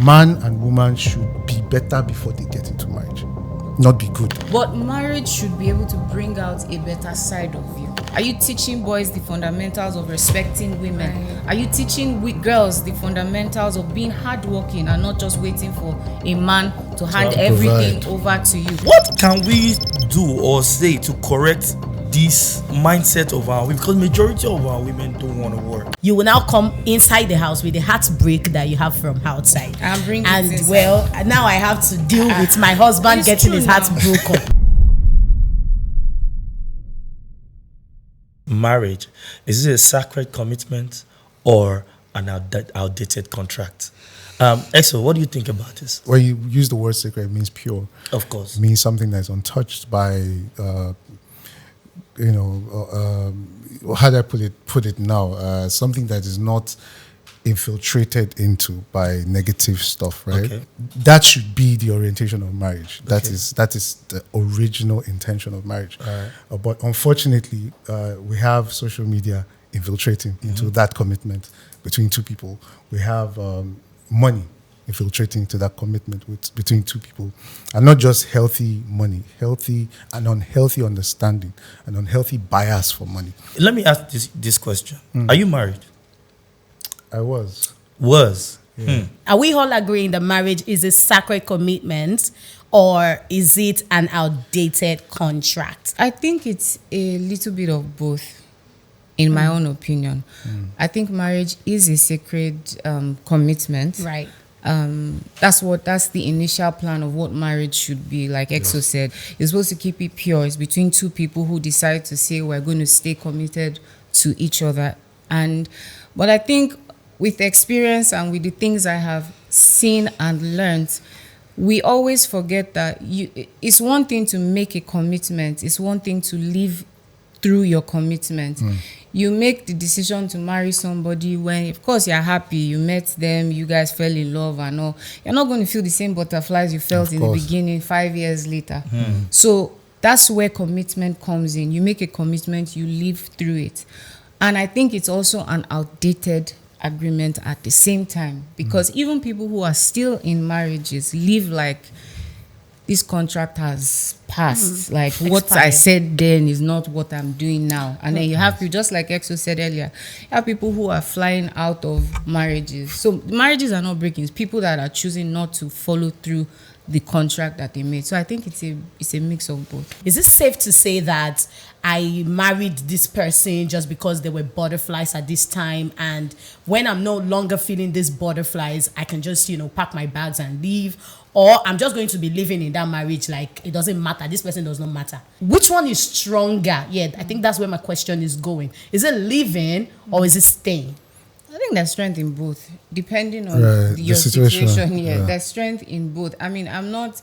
Man and woman should be better before they get into marriage, not be good. But marriage should be able to bring out a better side of you. Are you teaching boys the fundamentals of respecting women? Are you teaching girls the fundamentals of being hardworking and not just waiting for a man to hand everything over to you? What can we do or say to correct this mindset of our women? Because majority of our women don't want to work. You will now come inside the house with the heartbreak that you have from outside. And well, now I have to deal with my husband getting his heart broken. Marriage, is it a sacred commitment or an outdated contract? Exo, what do you think about this? When you use the word sacred, it means pure. Of course. It means something that's untouched by, how do I put it now? Something that is not infiltrated into by negative stuff, right? Okay. That should be the orientation of marriage. That is the original intention of marriage. But unfortunately, we have social media infiltrating into that commitment between two people. We have money infiltrating into that commitment between two people, and not just healthy money, healthy and unhealthy understanding, and unhealthy bias for money. Let me ask this question. Are you married? I was. Yeah. Are we all agreeing that marriage is a sacred commitment, or is it an outdated contract? I think it's a little bit of both, in my own opinion. I think marriage is a sacred commitment. Right. That's the initial plan of what marriage should be. Like Exo said, it's supposed to keep it pure. It's between two people who decide to say we're going to stay committed to each other. But I think with experience and with the things I have seen and learned, we always forget that it's one thing to make a commitment. It's one thing to live through your commitment. You make the decision to marry somebody when, of course, you're happy, you met them, you guys fell in love and all. You're not going to feel the same butterflies you felt in the beginning 5 years later. So that's where commitment comes in. You make a commitment, you live through it. And I think it's also an outdated agreement at the same time, because even people who are still in marriages live like this contract has passed. Like what I said then is not what I'm doing now. And then you have people, just like Exo said earlier, you have people who are flying out of marriages. So marriages are not breaking. It's people that are choosing not to follow through the contract that they made. So I think it's a mix of both. Is it safe to say that I married this person just because there were butterflies at this time, and when I'm no longer feeling these butterflies, I can just, pack my bags and leave? Or I'm just going to be living in that marriage like it doesn't matter, this person does not matter? Which one is stronger? Yeah, I think that's where my question is going. Is it living or is it staying? I think there's strength in both, depending on your situation. Yeah, there's strength in both. I mean, I'm not...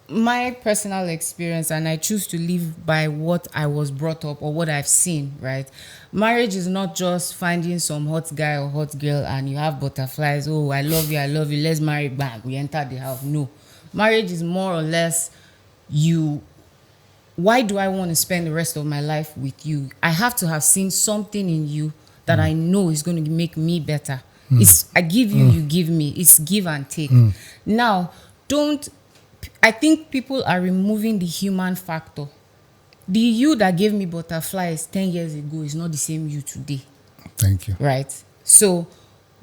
my personal experience, and I choose to live by what I was brought up or what I've seen, right? Marriage is not just finding some hot guy or hot girl and you have butterflies. Oh, I love you, let's marry, bam, we enter the house. No. Marriage is more or less why do I want to spend the rest of my life with you? I have to have seen something in you that I know is going to make me better. I give you, you give me. It's give and take. Now, I think people are removing the human factor. The you that gave me butterflies 10 years ago is not the same you today. Thank you. Right? So,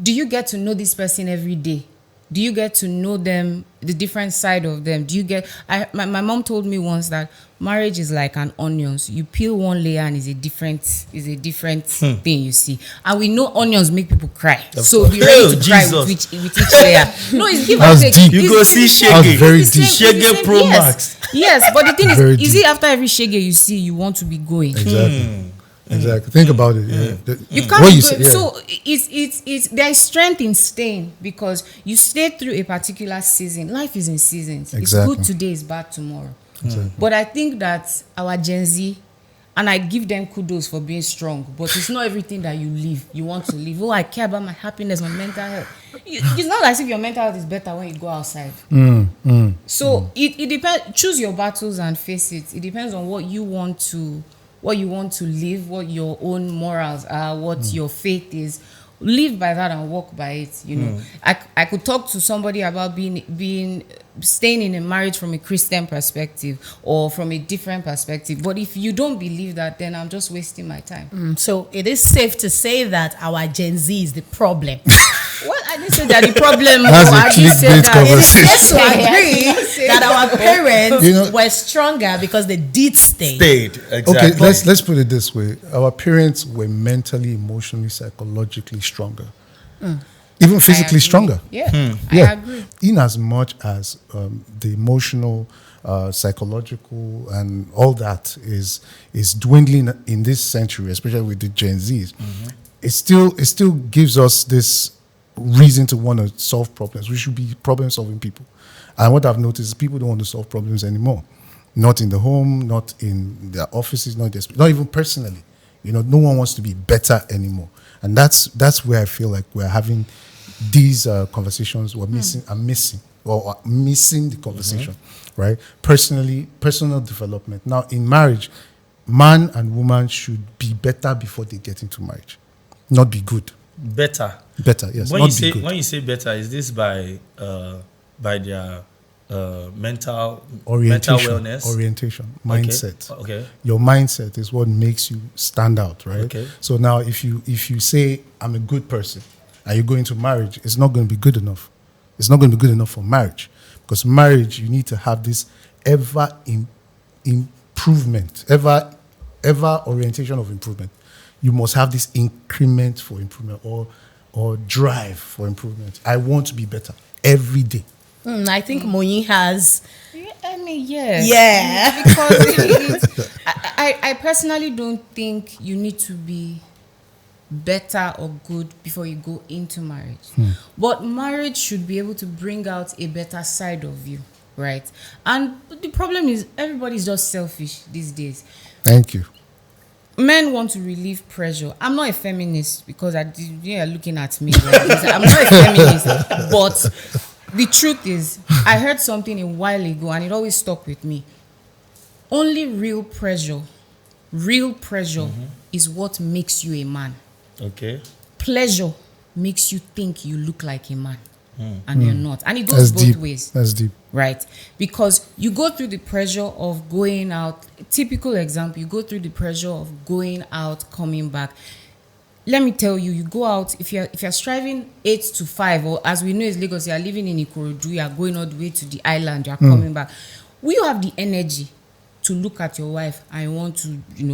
do you get to know this person every day? Do you get to know them, the different side of them? Do you get... My mom told me once that marriage is like an onion. So you peel one layer and it's a different thing you see. And we know onions make people cry. So be ready to cry with each layer. No, it's give and take. Deep. You go see Shege. Very deep. Shege Pro Max. Yes, but the thing is it after every Shege you see, you want to be going? Exactly. Think about it. Yeah. You can't be going. So it's there's strength in staying, because you stay through a particular season. Life is in seasons. Exactly. It's good today, it's bad tomorrow. Exactly. But I think that our Gen Z, and I give them kudos for being strong, but it's not everything that you want to live. Oh, I care about my happiness, my mental health. It's not as if your mental health is better when you go outside. So it depends. Choose your battles and face it. It depends on what you want to live, what your own morals are, what your faith is, live by that and walk by it. You know, I could talk to somebody about being staying in a marriage from a Christian perspective or from a different perspective. But if you don't believe that, then I'm just wasting my time. So it is safe to say that our Gen Z is the problem. Well, I didn't say that the problem. That's a I didn't say clickbait that. conversation. Yes, to agree that our parents You know- were stronger because they did stay. Stayed. Exactly. Okay, let's put it this way. Our parents were mentally, emotionally, psychologically stronger. Even I physically agree. stronger. Yeah, Yeah. I agree. In as much as the emotional, psychological, and all that is dwindling in this century, especially with the Gen Zs, it still gives us this reason to want to solve problems. We should be problem-solving people. And what I've noticed is people don't want to solve problems anymore. Not in the home, not in their offices, not even personally. You know, no one wants to be better anymore. And that's where I feel like we're having these conversations we're missing the conversation, right? Personal development. Now, in marriage, man and woman should be better before they get into marriage, not be good. Better. Better, yes. When not you say be good. when you say better, is this by their mental wellness? Orientation, mindset. Okay. Your mindset is what makes you stand out, right? Okay. So now, if you say I'm a good person, and you go into marriage, it's not going to be good enough. It's not going to be good enough for marriage, because marriage, you need to have this improvement, ever orientation of improvement. You must have this increment for improvement or drive for improvement. I want to be better every day. I think Moyi has. Yeah, I mean, yeah. Yeah. Because I personally don't think you need to be better or good before you go into marriage. But marriage should be able to bring out a better side of you, right? And the problem is everybody's just selfish these days. Thank you. Men want to relieve pressure. I'm not a feminist because you're looking at me like this. I'm not a feminist, but the truth is, I heard something a while ago and it always stuck with me. Only real pressure is what makes you a man. Okay. Pleasure makes you think you look like a man and you're not. And it That's goes both deep. ways. That's deep. Right? Because you go through the pressure of going out. Typical example, you go through the pressure of going out, coming back. Let me tell you, you go out, if you're striving 8 to 5, or as we know as Lagos, you are living in Ikorodu, you are going all the way to the island, you are coming back. Will you have the energy to look at your wife and want to,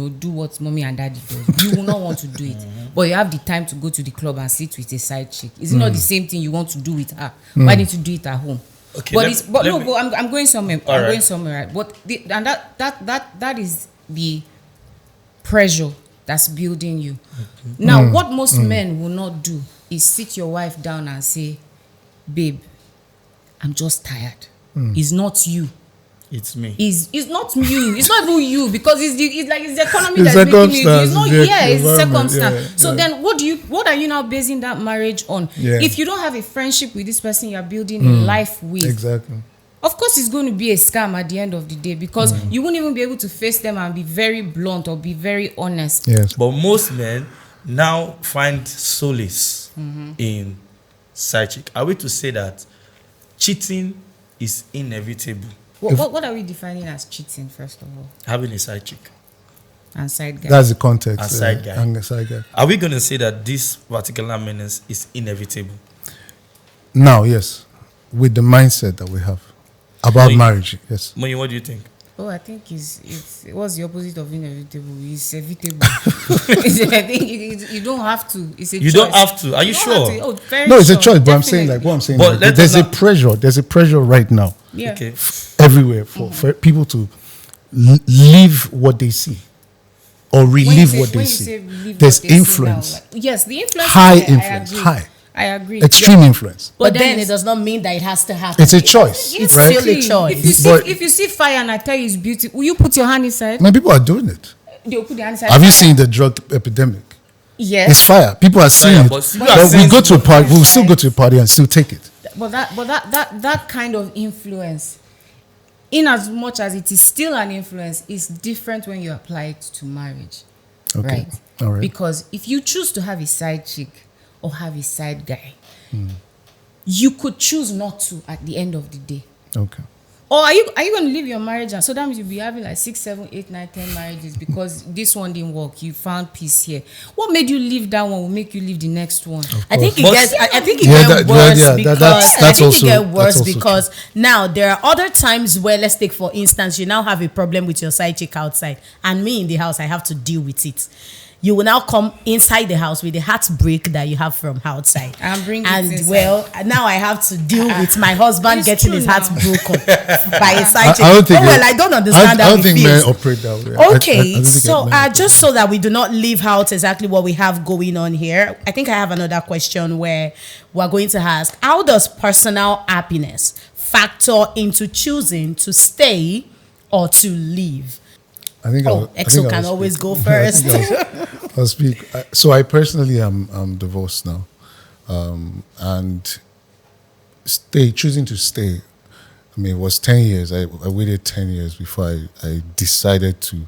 do what mommy and daddy does? You will not want to do it. But you have the time to go to the club and sit with a side chick. Is it not the same thing you want to do with her? Why didn't you do it at home? Okay, But I'm going somewhere. All I'm right. going somewhere, right? But that is the pressure that's building you. Now, what most men will not do is sit your wife down and say, "Babe, I'm just tired." It's not you. It's me. It's not you. It's not even you, because it's the economy It's that's making you. It's circumstance, not. the Yeah, it's environment, circumstance. yeah, So yeah. then, what are you now basing that marriage on? Yeah. If you don't have a friendship with this person you're building a life with, Exactly. of course it's going to be a scam at the end of the day, because you won't even be able to face them and be very blunt or be very honest. Yes. But most men now find solace in side chick. Are we to say that cheating is inevitable? What are we defining as cheating, first of all? Having a side chick. And side guy. That's the context. And side guy. And the side guy. Are we going to say that this particular menace is inevitable? Now, yes, with the mindset that we have about marriage, yes. Moyi, what do you think? Oh, I think it was the opposite of inevitable. It's evitable. I think you don't have to. It's a choice. You don't have to. Are you don't sure? have to. Oh, very No, it's a sure, choice, but I'm saying definitely. what I'm saying. But let There's us a not- pressure. There's a pressure right now Yeah. Okay. everywhere for people to live what they see or relive what they see. There's influence, Yes, the influence. high is there, influence, high, I agree. extreme influence. But then then it does not mean that it has to happen. It's a choice, It's right? still a choice. If you see fire and I tell you it's beautiful, will you put your hand inside? Many people are doing it. They'll put their hand inside. Have you fire. seen the drug epidemic? Yes. It's fire. People are seeing fire, it. but people But are we seeing go it. to a party. We'll still go to a party and still take it. But that kind of influence, in as much as it is still an influence, is different when you apply it to marriage. Okay. Right. All right. Because if you choose to have a side chick, or have a side guy. You could choose not to at the end of the day. Okay. Or are you going to leave your marriage? And so that means you'll be having like 6, 7, 8, 9, 10 marriages because this one didn't work. You found peace here. What made you leave that one will make you leave the next one. I think it gets. I think it Yeah, gets worse that's also because now there are other times where, let's take for instance, you now have a problem with your side chick outside, and me in the house, I have to deal with it. You will now come inside the house with the heartbreak that you have from outside. And bring it and inside. well, now I have to deal with my husband It's getting true his now. heart broken by a side chick. I don't think I don't understand I how don't it think feels. men operate that way. Okay, I don't think so men operate just so that we do not leave out exactly what we have going on here, I think I have another question where we're going to ask, how does personal happiness factor into choosing to stay or to leave? I think EXO can always go first. I'll speak. So I personally am divorced now, and choosing to stay. I mean, it was 10 years. I waited 10 years before I decided to,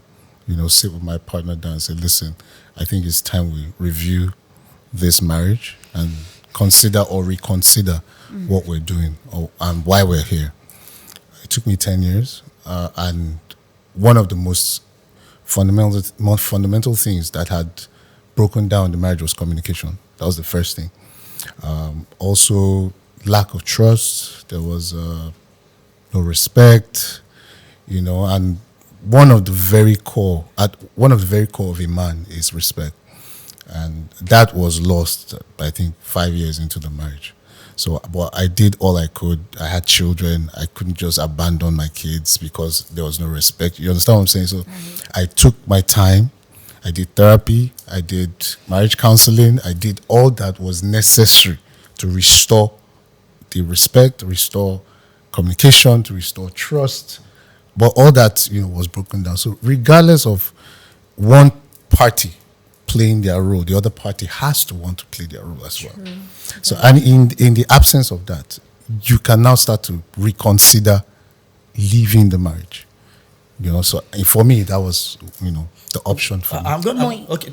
sit with my partner down and say, listen, I think it's time we review this marriage and consider or reconsider what we're doing and why we're here. It took me 10 years, and one of the most fundamental things that had broken down the marriage was communication. That was the first thing. Also, lack of trust. There was no respect, and one of the very core of a man is respect, and that was lost, I think, 5 years into the marriage. So, but I did all I could. I had children. I couldn't just abandon my kids because there was no respect. You understand what I'm saying? So I took my time. I did therapy. I did marriage counseling. I did all that was necessary to restore the respect, to restore communication, to restore trust. But all that, was broken down. So regardless of one party playing their role, the other party has to want to play their role as well. So, and in the absence of that, you can now start to reconsider leaving the marriage. So for me, that was, the option for me.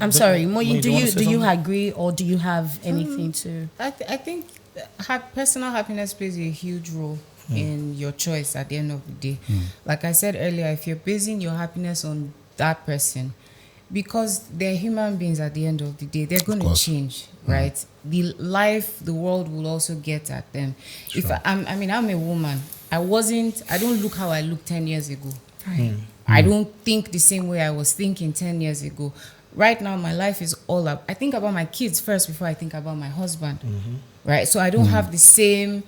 I'm sorry, Moyi, do you agree, or do you have anything to? I think personal happiness plays a huge role in your choice at the end of the day. Like I said earlier, if you're basing your happiness on that person, because they're human beings at the end of the day, they're going to change, right? The world will also get at them. Sure. If I'm a woman. I don't look how I looked 10 years ago. I don't think the same way I was thinking 10 years ago. Right now, my life is all up. I think about my kids first before I think about my husband, right? So I don't have the same,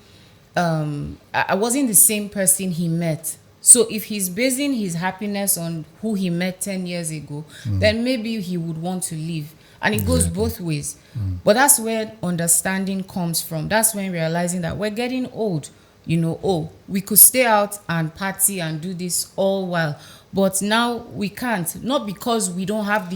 I wasn't the same person he met. So if he's basing his happiness on who he met 10 years ago, then maybe he would want to leave. And it goes both ways. But that's where understanding comes from. That's when realizing that we're getting old. We could stay out and party and do this all while. But now we can't. Not because we don't have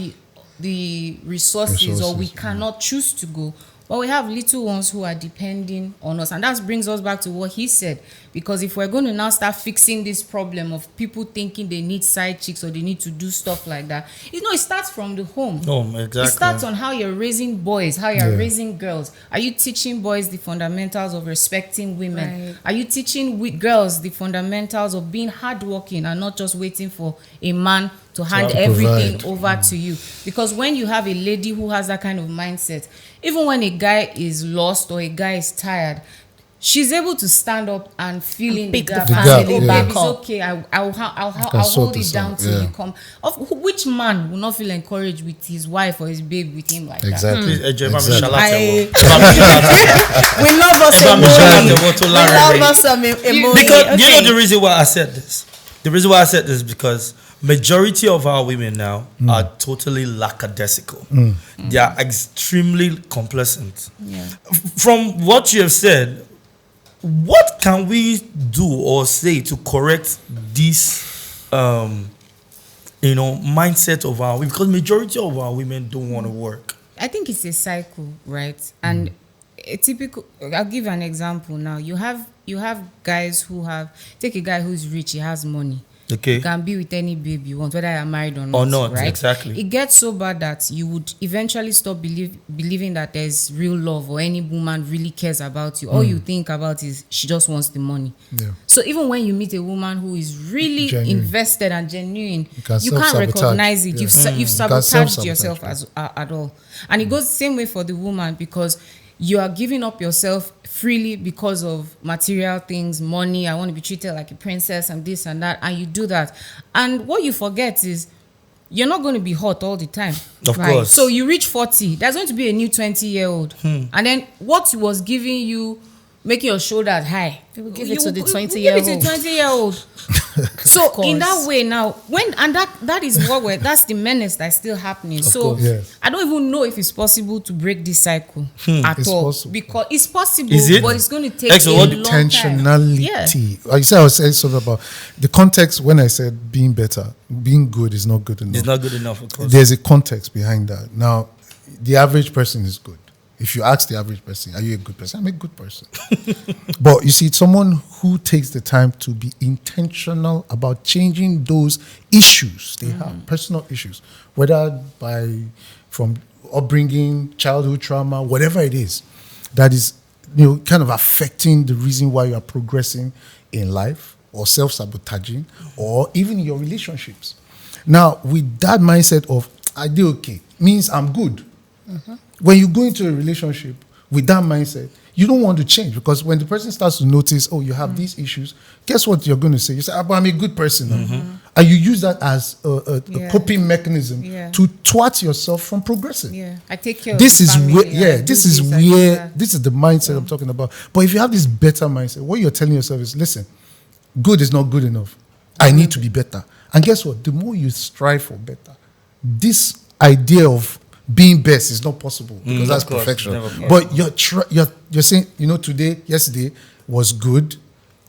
the resources or we cannot choose to go. But we have little ones who are depending on us. And that brings us back to what he said. Because if we're going to now start fixing this problem of people thinking they need side chicks or they need to do stuff like that, it starts from the home. Exactly. It starts on how you're raising boys, how you're raising girls. Are you teaching boys the fundamentals of respecting women? Right. Are you teaching girls the fundamentals of being hardworking and not just waiting for a man to hand everything over to you? Because when you have a lady who has that kind of mindset, even when a guy is lost or a guy is tired, she's able to stand up and fill in the gap. Baby, it's okay. I'll hold it down till you come. Which man will not feel encouraged with his wife or his babe with him like that? We love us emoji. Because the reason why I said this. The reason why I said this is because majority of our women now are totally lackadaisical. They are extremely complacent. From what you have said, what can we do or say to correct this mindset of our women? Because majority of our women don't want to work. I think it's a cycle, right? And a typical, I'll give an example now. You have guys who take a guy who's rich, he has money. Okay. You can be with any babe you want, whether you're married or not, right? exactly. It gets so bad that you would eventually stop believing that there's real love or any woman really cares about you. All you think about is she just wants the money. Yeah. So even when you meet a woman who is really Genuine. invested and genuine, You can't recognize it. Yeah. You've You can't sabotaged self-sabotage, yourself yeah. at all. And it goes the same way for the woman, because you are giving up yourself freely because of material things, money. I want to be treated like a princess and this and that. And you do that. And what you forget is you're not going to be hot all the time. Of course. So you reach 40, there's going to be a new 20-year-old. And then what was giving you, making your shoulders high, People give it to the Give 20-year-old. it to 20-year-old. So in that way now, that is what that's the menace that's still happening. So course. Yes. I don't even know if it's possible to break this cycle at It's all. possible. Because it's possible, Is it? but it's going to take Excellent. a What long time. Intentionality. You said I was saying something about the context when I said being better, being good is not good enough. It's not good enough, of course. There's a context behind that. Now, the average person is good. If you ask the average person, are you a good person? I'm a good person. But you see, it's someone who takes the time to be intentional about changing those issues they have, personal issues, whether from upbringing, childhood trauma, whatever it is, that is, kind of affecting the reason why you are progressing in life, or self-sabotaging, or even in your relationships. Now, with that mindset of, I do okay, means I'm good. When you go into a relationship with that mindset, you don't want to change, because when the person starts to notice, oh, you have these issues, guess what you're going to say? You say, but I'm a good person. And you use that as a coping mechanism to twat yourself from progressing. Yeah, I take care This of is the family. where, I do this is I do where, that. this is the mindset I'm talking about. But if you have this better mindset, what you're telling yourself is, listen, good is not good enough. I need to be better. And guess what? The more you strive for better, this idea of being best is not possible, because that's of course, perfection. never possible. But you're saying, yesterday was good.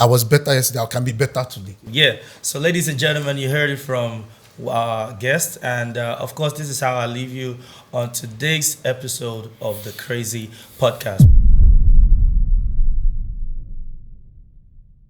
I was better yesterday. I can be better today. Yeah. So, ladies and gentlemen, you heard it from our guest. And, of course, this is how I leave you on today's episode of the Crazy Podcast.